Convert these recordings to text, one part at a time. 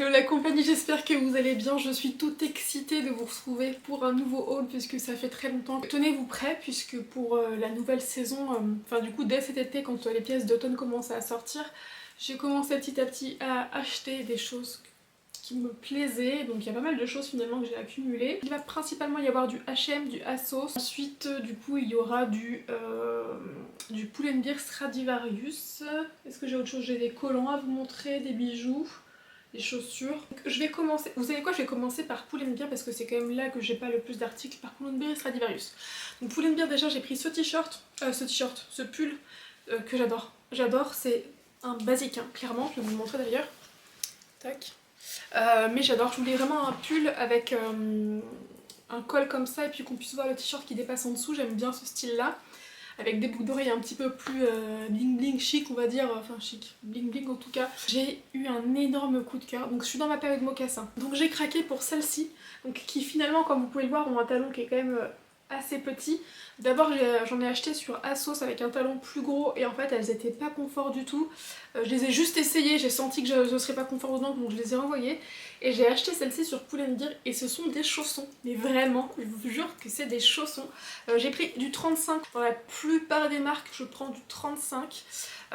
Hello la compagnie, j'espère que vous allez bien. Je suis toute excitée de vous retrouver pour un nouveau haul puisque ça fait très longtemps. Tenez-vous prêts puisque pour la nouvelle saison, enfin du coup dès cet été quand les pièces d'automne commencent à sortir, j'ai commencé petit à petit à acheter des choses qui me plaisaient. Donc il y a pas mal de choses finalement que j'ai accumulées. Il va principalement y avoir du H&M, du ASOS. Ensuite du coup il y aura du Pull&Bear Stradivarius. Est-ce que j'ai autre chose? J'ai des collants à vous montrer, des bijoux. Des chaussures. Donc, je vais commencer, vous savez quoi, je vais commencer par Pull&Bear parce que c'est quand même là que j'ai pas le plus d'articles, par Pull&Bear et Stradivarius. Donc Pull&Bear déjà j'ai pris ce ce pull que j'adore. J'adore, c'est un basique hein, clairement, je vais vous le montrer d'ailleurs. Tac. Mais j'adore, je voulais vraiment un pull avec un col comme ça et puis qu'on puisse voir le t-shirt qui dépasse en dessous, j'aime bien ce style là. Avec des boucles d'oreilles un petit peu plus bling bling chic on va dire, enfin chic, bling bling en tout cas. J'ai eu un énorme coup de cœur, donc je suis dans ma période mocassin. Donc j'ai craqué pour celle-ci, donc qui finalement comme vous pouvez le voir ont un talon qui est quand même assez petit. D'abord j'en ai acheté sur ASOS avec un talon plus gros et en fait elles étaient pas confort du tout. Je les ai juste essayées, j'ai senti que je serais pas confort dedans donc je les ai renvoyées. Et j'ai acheté celle-ci sur Pull&Bear et ce sont des chaussons. Mais vraiment, je vous jure que c'est des chaussons. J'ai pris du 35. Dans la plupart des marques, je prends du 35.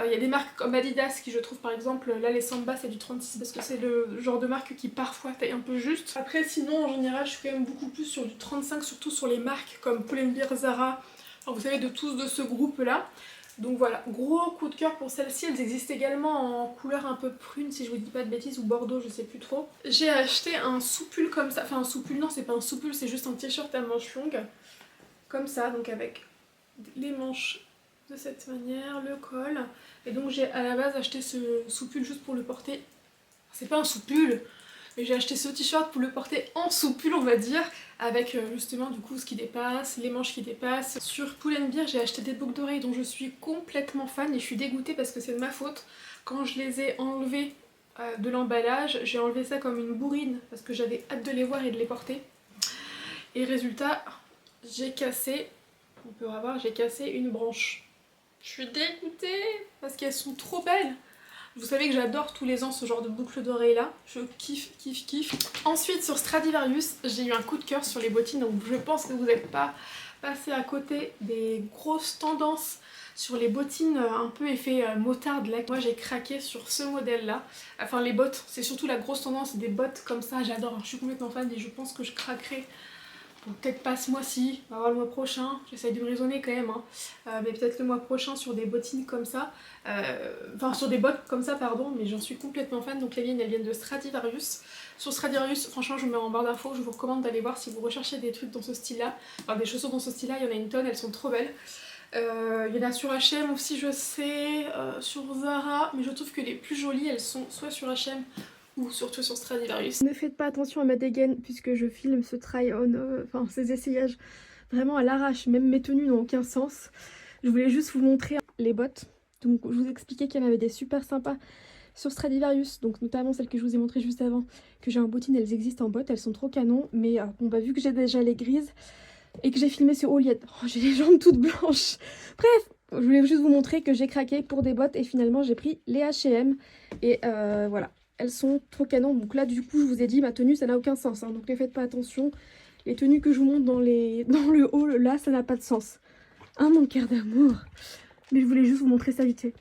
Il y a des marques comme Adidas qui je trouve par exemple, là les Samba c'est du 36 parce que c'est le genre de marque qui parfois taille un peu juste. Après sinon en général je suis quand même beaucoup plus sur du 35, surtout sur les marques comme Pull&Bear, Zara, enfin, vous savez de tous de ce groupe là. Donc voilà, gros coup de cœur pour celles-ci, elles existent également en couleur un peu prune si je vous dis pas de bêtises ou bordeaux, je sais plus trop. J'ai acheté un sous-pull comme ça, enfin un sous-pull non c'est pas un sous-pull, c'est juste un t-shirt à manches longues. Comme ça, donc avec les manches de cette manière, le col. Et donc j'ai à la base acheté ce sous-pull juste pour le porter. C'est pas un sous-pull, mais j'ai acheté ce t-shirt pour le porter en sous-pull on va dire, avec justement du coup ce qui dépasse, les manches qui dépassent. Sur Pull&Bear j'ai acheté des boucles d'oreilles dont je suis complètement fan et je suis dégoûtée parce que c'est de ma faute. Quand je les ai enlevées de l'emballage, j'ai enlevé ça comme une bourrine parce que j'avais hâte de les voir et de les porter. Et résultat, j'ai cassé, on peut voir, j'ai cassé une branche. Je suis dégoûtée parce qu'elles sont trop belles. Vous savez que j'adore tous les ans ce genre de boucle d'oreilles là, je kiffe, kiffe, kiffe. Ensuite sur Stradivarius, j'ai eu un coup de cœur sur les bottines, donc je pense que vous n'êtes pas passé à côté des grosses tendances sur les bottines un peu effet motarde là. Moi j'ai craqué sur ce modèle là, enfin les bottes, c'est surtout la grosse tendance des bottes comme ça, j'adore, je suis complètement fan et je pense que je craquerai. Bon, peut-être pas ce mois-ci, on va voir le mois prochain, j'essaye de me raisonner quand même, hein. Mais peut-être le mois prochain sur des bottines comme ça, enfin sur des bottes comme ça pardon, mais j'en suis complètement fan, donc les miennes elles viennent de Stradivarius. Sur Stradivarius, franchement je vous mets en barre d'infos, je vous recommande d'aller voir si vous recherchez des trucs dans ce style-là, enfin des chaussures dans ce style-là, il y en a une tonne, elles sont trop belles. Il y en a sur H&M aussi je sais, sur Zara, mais je trouve que les plus jolies elles sont soit sur H&M ou surtout sur Stradivarius. Ne faites pas attention à ma dégaine puisque je filme ce try-on, enfin ces essayages vraiment à l'arrache, même mes tenues n'ont aucun sens. Je voulais juste vous montrer les bottes. Donc je vous expliquais qu'il y en avait des super sympas sur Stradivarius, donc notamment celles que je vous ai montrées juste avant, que j'ai en bottine, elles existent en bottes, elles sont trop canon, mais bon bah vu que j'ai déjà les grises et que j'ai filmé ce haul, j'ai les jambes toutes blanches. Bref, je voulais juste vous montrer que j'ai craqué pour des bottes et finalement j'ai pris les H&M et voilà. Elles sont trop canon, donc là du coup je vous ai dit ma tenue ça n'a aucun sens, hein, donc ne faites pas attention. Les tenues que je vous montre dans le haul là ça n'a pas de sens. Ah mon cœur d'amour. Mais je voulais juste vous montrer ça vite fait.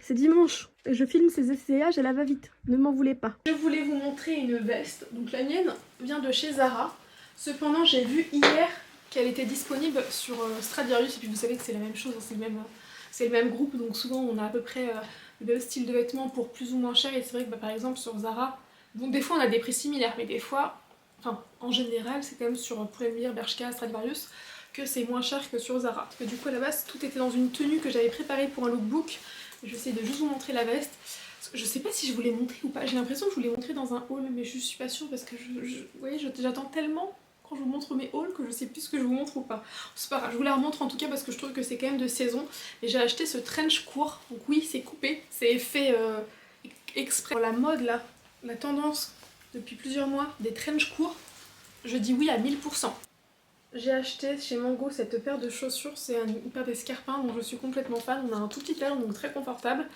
C'est dimanche, et je filme ces essayages, elle va vite, ne m'en voulez pas. Je voulais vous montrer une veste, donc la mienne vient de chez Zara. Cependant j'ai vu hier qu'elle était disponible sur Stradivarius, et puis vous savez que c'est la même chose, c'est le même groupe, donc souvent on a à peu près le même style de vêtements pour plus ou moins cher, et c'est vrai que par exemple sur Zara, bon des fois on a des prix similaires, mais des fois, enfin en général c'est quand même sur Pull&Bear, Bershka, Stradivarius, que c'est moins cher que sur Zara. Parce que du coup à la base tout était dans une tenue que j'avais préparée pour un lookbook. Je vais essayer de juste vous montrer la veste. Je sais pas si je vous l'ai montré ou pas, j'ai l'impression que je vous l'ai montré dans un haul, mais je suis pas sûre parce que vous voyez, j'attends tellement quand je vous montre mes hauls que je sais plus ce que je vous montre ou pas. C'est pas grave, je vous la remontre en tout cas parce que je trouve que c'est quand même de saison. Et j'ai acheté ce trench court, donc oui c'est coupé, c'est fait exprès. Pour la mode là, la tendance depuis plusieurs mois des trench courts, je dis oui à 1000%. J'ai acheté chez Mango cette paire de chaussures, c'est une paire d'escarpins dont je suis complètement fan. On a un tout petit talon donc très confortable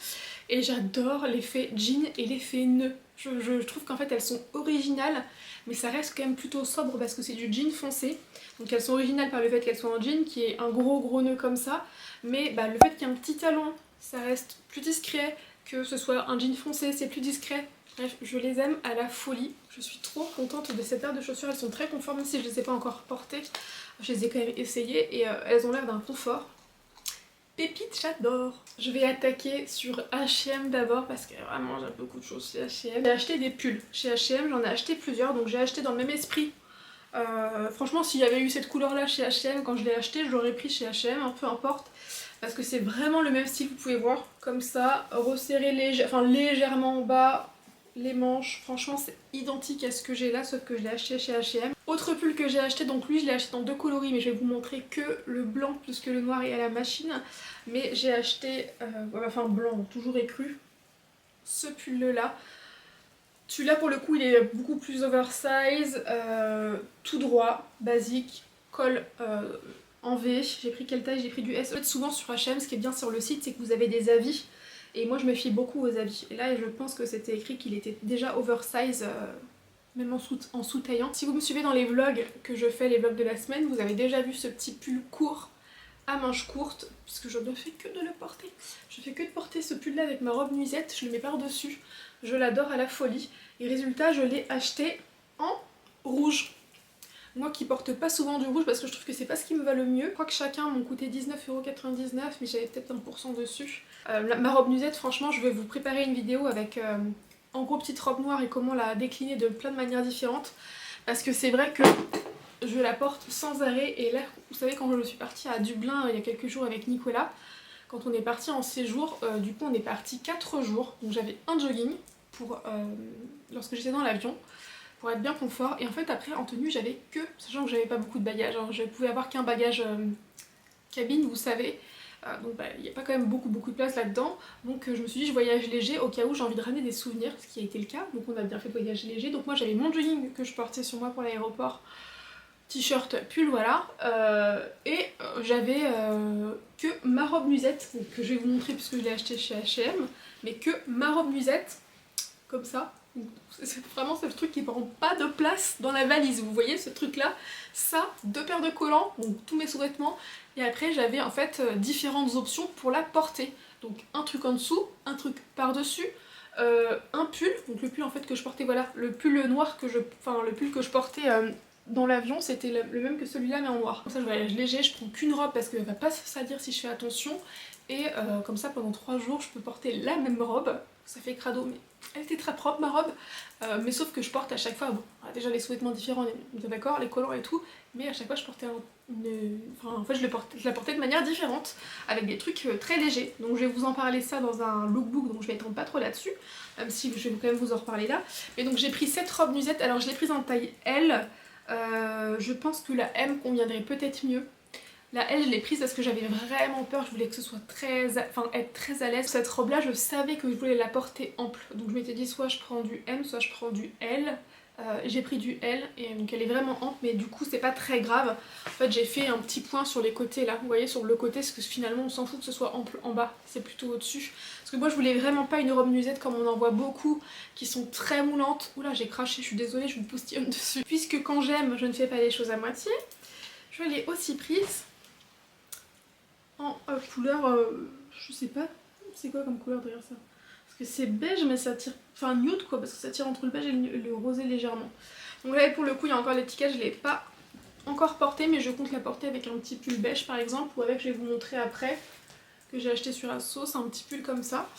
et j'adore l'effet jean et l'effet nœud. Je trouve qu'en fait elles sont originales mais ça reste quand même plutôt sobre parce que c'est du jean foncé. Donc elles sont originales par le fait qu'elles soient en jean qui est un gros nœud comme ça, mais bah, le fait qu'il y ait un petit talon ça reste plus discret, que ce soit un jean foncé c'est plus discret. Bref, je les aime à la folie. Je suis trop contente de cette paire de chaussures. Elles sont très conformes même si je ne les ai pas encore portées. Je les ai quand même essayées et elles ont l'air d'un confort. Pépite, j'adore. Je vais attaquer sur H&M d'abord parce que vraiment j'ai beaucoup de choses chez H&M. J'ai acheté des pulls chez H&M, j'en ai acheté plusieurs donc j'ai acheté dans le même esprit. Franchement s'il y avait eu cette couleur là chez H&M quand je l'ai acheté je l'aurais pris chez H&M, peu importe. Parce que c'est vraiment le même style, vous pouvez voir. Comme ça, resserré légèrement en bas. Les manches, franchement c'est identique à ce que j'ai là sauf que je l'ai acheté chez H&M. Autre pull que j'ai acheté, donc lui je l'ai acheté dans deux coloris mais je vais vous montrer que le blanc puisque le noir est à la machine. Mais j'ai acheté, enfin blanc, toujours écru, ce pull là. Celui-là pour le coup il est beaucoup plus oversize, tout droit, basique, col en V. J'ai pris quelle taille? J'ai pris du S. En fait souvent sur H&M ce qui est bien sur le site c'est que vous avez des avis. Et moi je me fie beaucoup aux avis. Et là je pense que c'était écrit qu'il était déjà oversize, même en sous-taillant. Si vous me suivez dans les vlogs que je fais, les vlogs de la semaine, vous avez déjà vu ce petit pull court à manches courtes, puisque je ne fais que de le porter. Je fais que de porter ce pull là avec ma robe nuisette, je le mets par-dessus. Je l'adore à la folie. Et résultat je l'ai acheté en rouge. Moi qui porte pas souvent du rouge parce que je trouve que c'est pas ce qui me va le mieux. Je crois que chacun m'ont coûté 19,99 € mais j'avais peut-être 1% dessus. Ma robe nuisette, franchement, je vais vous préparer une vidéo avec en gros petite robe noire et comment la décliner de plein de manières différentes. Parce que c'est vrai que je la porte sans arrêt et là, vous savez quand je suis partie à Dublin il y a quelques jours avec Nicolas, quand on est parti en séjour, du coup on est parti 4 jours. Donc j'avais un jogging pour lorsque j'étais dans l'avion. Pour être bien confort et en fait après en tenue j'avais que, sachant que j'avais pas beaucoup de bagages, hein, je pouvais avoir qu'un bagage cabine vous savez, donc bah, il n'y a pas quand même beaucoup de place là-dedans, donc je me suis dit je voyage léger au cas où j'ai envie de ramener des souvenirs, ce qui a été le cas, donc on a bien fait de voyage léger. Donc moi j'avais mon jogging que je portais sur moi pour l'aéroport, t-shirt, pull voilà, et j'avais que ma robe nuisette, donc, que je vais vous montrer puisque je l'ai acheté chez H&M, mais que ma robe nuisette, comme ça. C'est vraiment ce truc qui prend pas de place dans la valise, vous voyez ce truc là, ça, deux paires de collants, donc tous mes sous-vêtements, et après j'avais en fait différentes options pour la porter, donc un truc en dessous, un truc par-dessus, un pull, donc le pull en fait que je portais, voilà, le pull noir que le pull que je portais dans l'avion c'était le même que celui-là mais en noir. Comme ça je voyage léger, je prends qu'une robe parce qu'elle va pas se salir si je fais attention, et comme ça pendant 3 jours je peux porter la même robe, ça fait crado mais elle était très propre ma robe, mais sauf que je porte à chaque fois, bon, déjà les sous-vêtements différents, on est d'accord, les collants et tout, mais à chaque fois je portais en fait je la portais de manière différente, avec des trucs très légers. Donc je vais vous en parler ça dans un lookbook, donc je vais étendre pas trop là-dessus, même si je vais quand même vous en reparler là. Et donc j'ai pris cette robe nuisette, alors je l'ai prise en taille L, je pense que la M conviendrait peut-être mieux. La L je l'ai prise parce que j'avais vraiment peur, je voulais que ce soit être très à l'aise. Cette robe là je savais que je voulais la porter ample, donc je m'étais dit soit je prends du M, soit je prends du L. J'ai pris du L et donc elle est vraiment ample mais du coup c'est pas très grave. En fait j'ai fait un petit point sur les côtés là, vous voyez sur le côté, parce que finalement on s'en fout que ce soit ample en bas, c'est plutôt au dessus. Parce que moi je voulais vraiment pas une robe nuisette comme on en voit beaucoup qui sont très moulantes. Oula j'ai craché, je suis désolée, je vous poustillonne dessus. Puisque quand j'aime je ne fais pas les choses à moitié, je l'ai aussi prise en couleur, je sais pas, c'est quoi comme couleur derrière ça? Parce que c'est beige mais ça tire, enfin nude quoi, parce que ça tire entre le beige et le rosé légèrement. Donc là pour le coup il y a encore l'étiquette, je l'ai pas encore portée mais je compte la porter avec un petit pull beige par exemple, ou avec, je vais vous montrer après, que j'ai acheté sur Asos, un petit pull comme ça.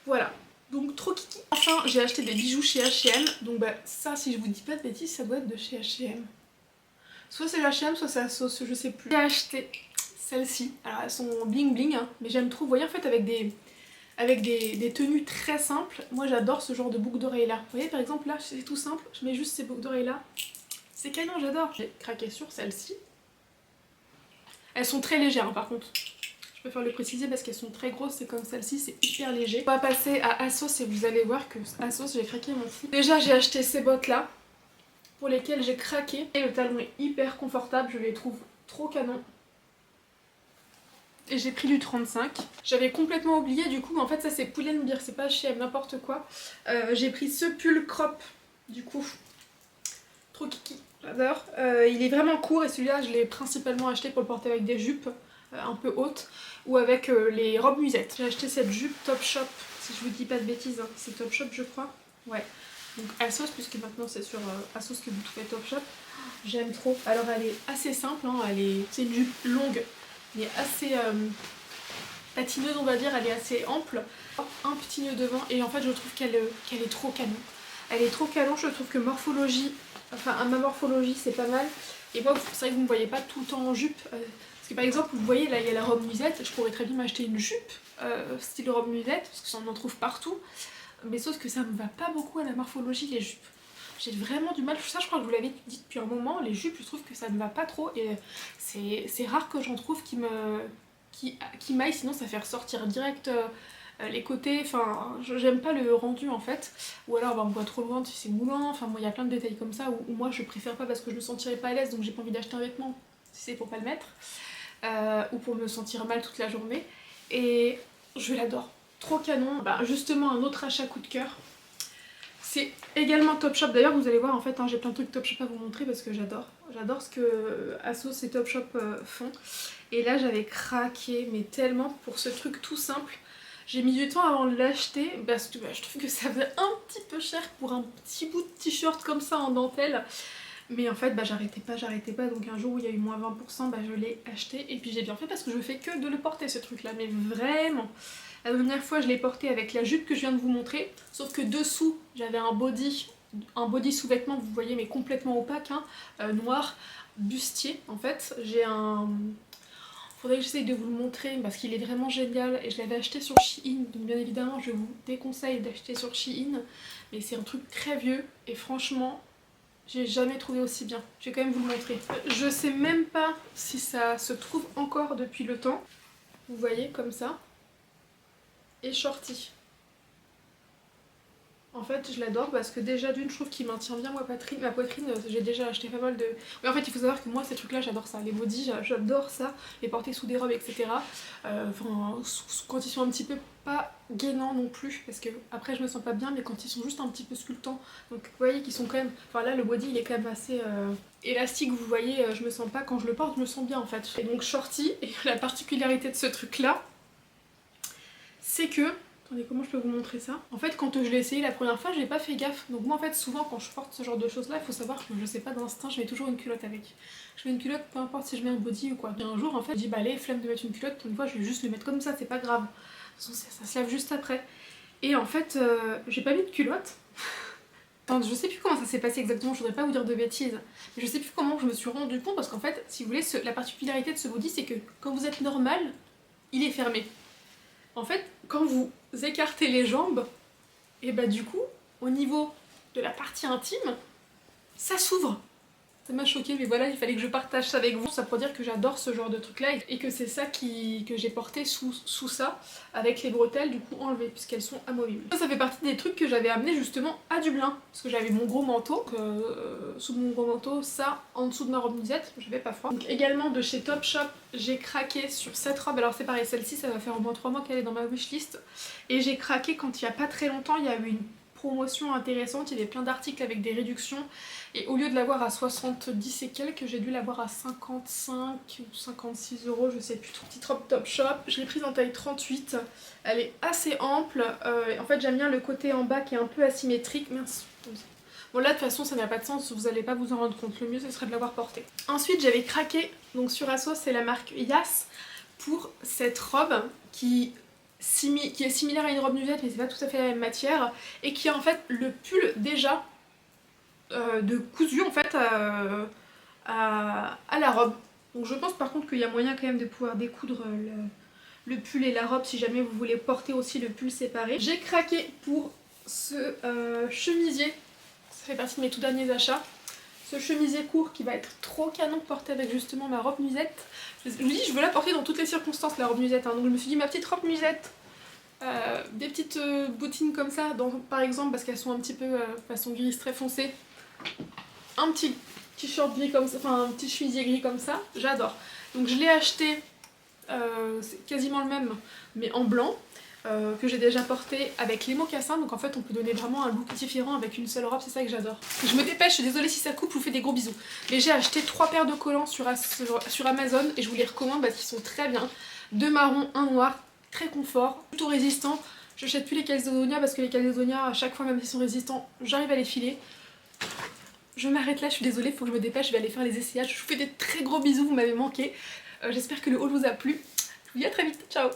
Voilà, donc trop kiki. Enfin j'ai acheté des bijoux chez H&M, donc bah ça si je vous dis pas de bêtises ça doit être de chez H&M. Soit c'est H&M soit c'est Asos, je sais plus. J'ai acheté celles-ci, alors elles sont bling bling hein, mais j'aime trop, vous voyez en fait avec des tenues très simples, moi j'adore ce genre de boucles d'oreilles là. Vous voyez par exemple là c'est tout simple, je mets juste ces boucles d'oreilles là, c'est canon, j'adore. J'ai craqué sur celles-ci, elles sont très légères hein, par contre, je préfère le préciser parce qu'elles sont très grosses, c'est comme celle-ci, c'est hyper léger. On va passer à Asos et vous allez voir que Asos j'ai craqué mon fou. Déjà j'ai acheté ces bottes là, pour lesquels j'ai craqué. Et le talon est hyper confortable, je les trouve trop canon. Et j'ai pris du 35. J'avais complètement oublié du coup, mais en fait ça c'est Pull&Bear, c'est pas chez n'importe quoi. J'ai pris ce pull crop, du coup, trop kiki, j'adore. Il est vraiment court et celui-là je l'ai principalement acheté pour le porter avec des jupes un peu hautes ou avec les robes musettes. J'ai acheté cette jupe Topshop, si je vous dis pas de bêtises, hein. C'est Topshop je crois. Ouais. Donc Asos, puisque maintenant c'est sur Asos que vous trouvez Topshop. J'aime trop. Alors elle est assez simple, hein. C'est une jupe longue mais assez patineuse on va dire, elle est assez ample. Un petit nœud devant et en fait je trouve qu'elle est trop canon. Elle est trop canon, je trouve que morphologie, enfin à ma morphologie c'est pas mal. Et moi c'est vrai que vous ne voyez pas tout le temps en jupe. Parce que par exemple vous voyez là il y a la robe musette, je pourrais très bien m'acheter une jupe style robe musette parce qu'on en trouve partout. Mais sauf que ça me va pas beaucoup à la morphologie les jupes. J'ai vraiment du mal, ça je crois que je vous l'avais dit depuis un moment, les jupes je trouve que ça ne va pas trop et c'est rare que j'en trouve qui m'aille, sinon ça fait ressortir direct les côtés, enfin j'aime pas le rendu en fait, ou alors bah, on voit trop loin si c'est moulant, enfin moi il y a plein de détails comme ça où moi je préfère pas parce que je me sentirais pas à l'aise donc j'ai pas envie d'acheter un vêtement si c'est pour pas le mettre, ou pour me sentir mal toute la journée, et je l'adore, trop canon. Bah, justement un autre achat coup de cœur, c'est également Topshop. D'ailleurs vous allez voir en fait hein, j'ai plein de trucs Topshop à vous montrer parce que j'adore ce que Asos et Topshop font. Et là j'avais craqué mais tellement pour ce truc tout simple. J'ai mis du temps avant de l'acheter parce que je trouve que ça faisait un petit peu cher pour un petit bout de t-shirt comme ça en dentelle. Mais en fait bah, j'arrêtais pas, donc un jour où il y a eu moins 20%, bah, je l'ai acheté et puis j'ai bien fait parce que je fais que de le porter ce truc là, mais vraiment. La dernière fois je l'ai porté avec la jupe que je viens de vous montrer, sauf que dessous j'avais un body sous-vêtement, vous voyez, mais complètement opaque, hein, noir, bustier en fait. J'ai un... Faudrait que j'essaye de vous le montrer parce qu'il est vraiment génial et je l'avais acheté sur Shein, donc bien évidemment je vous déconseille d'acheter sur Shein, mais c'est un truc très vieux et franchement j'ai jamais trouvé aussi bien. Je vais quand même vous le montrer. Je sais même pas si ça se trouve encore depuis le temps, vous voyez comme ça, et shorty. En fait je l'adore parce que déjà d'une je trouve qu'il maintient bien ma poitrine, j'ai déjà acheté pas mal de... Mais en fait il faut savoir que moi ces trucs là j'adore ça, les bodys j'adore ça, les porter sous des robes etc. Quand ils sont un petit peu pas gainants non plus, parce que après je me sens pas bien, mais quand ils sont juste un petit peu sculptants, donc vous voyez qu'ils sont quand même... Enfin là le body il est quand même assez élastique, vous voyez, je me sens pas, quand je le porte je me sens bien en fait. Et donc shorty, et la particularité de ce truc là, c'est que... Attendez, comment je peux vous montrer ça? En fait, quand je l'ai essayé la première fois, j'ai pas fait gaffe. Donc moi, en fait, souvent, quand je porte ce genre de choses-là, il faut savoir que je sais pas d'instinct, je mets toujours une culotte avec. Je mets une culotte, peu importe si je mets un body ou quoi. Et un jour, en fait, je dis, bah allez, flemme de mettre une culotte, une fois, je vais juste le mettre comme ça, c'est pas grave. De toute façon, ça se lave juste après. Et en fait, j'ai pas mis de culotte. Enfin, je sais plus comment ça s'est passé exactement, je voudrais pas vous dire de bêtises. Mais je sais plus comment je me suis rendu compte, parce qu'en fait, si vous voulez, la particularité de ce body, c'est que quand vous êtes normal, il est fermé. En fait, quand vous écartez les jambes, et bah du coup, au niveau de la partie intime, ça s'ouvre. Ça m'a choquée, mais voilà, il fallait que je partage ça avec vous. Ça pour dire que j'adore ce genre de truc là et que c'est ça que j'ai porté sous ça, avec les bretelles du coup enlevées, puisqu'elles sont amovibles. Ça fait partie des trucs que j'avais amené justement à Dublin, parce que j'avais mon gros manteau, sous mon gros manteau, ça en dessous de ma robe musette, j'avais pas froid. Donc également de chez Topshop, j'ai craqué sur cette robe, alors c'est pareil, celle-ci ça va faire au moins 3 mois qu'elle est dans ma wishlist, et j'ai craqué quand il y a pas très longtemps, il y a eu une promotion intéressante, il y avait plein d'articles avec des réductions et au lieu de l'avoir à 70 et quelques, j'ai dû l'avoir à 55 ou 56 euros, je sais plus trop. Petite robe Topshop, je l'ai prise en taille 38, elle est assez ample, en fait j'aime bien le côté en bas qui est un peu asymétrique, mince. Bon là de toute façon ça n'a pas de sens, vous allez pas vous en rendre compte, le mieux ce serait de l'avoir portée. Ensuite j'avais craqué, donc sur Asos c'est la marque Yas, pour cette robe qui est similaire à une robe nuisette mais c'est pas tout à fait la même matière et qui a en fait le pull déjà de cousu en fait à la robe. Donc je pense par contre qu'il y a moyen quand même de pouvoir découdre le pull et la robe si jamais vous voulez porter aussi le pull séparé. J'ai craqué pour ce chemisier, ça fait partie de mes tout derniers achats. Ce chemisier court qui va être trop canon porté avec justement ma robe musette. Je vous dis, je veux la porter dans toutes les circonstances la robe musette, hein. Donc je me suis dit ma petite robe musette, des petites bottines comme ça, par exemple parce qu'elles sont un petit peu façon grise très foncée. un petit t-shirt gris comme ça, enfin un petit chemisier gris comme ça, j'adore. Donc je l'ai acheté, c'est quasiment le même mais en blanc, que j'ai déjà porté avec les mocassins. Donc en fait on peut donner vraiment un look différent avec une seule robe, c'est ça que j'adore. Je me dépêche, je suis désolée si ça coupe, je vous fais des gros bisous. Mais j'ai acheté 3 paires de collants sur Amazon et je vous les recommande parce qu'ils sont très bien. 2 marrons, 1 noir, très confort, plutôt résistant. J'achète plus les Calzedonia parce que les Calzedonia à chaque fois même s'ils sont résistants, j'arrive à les filer. Je m'arrête là, je suis désolée, faut que je me dépêche, je vais aller faire les essayages. Je vous fais des très gros bisous, vous m'avez manqué. J'espère que le haul vous a plu. Je vous dis à très vite, ciao.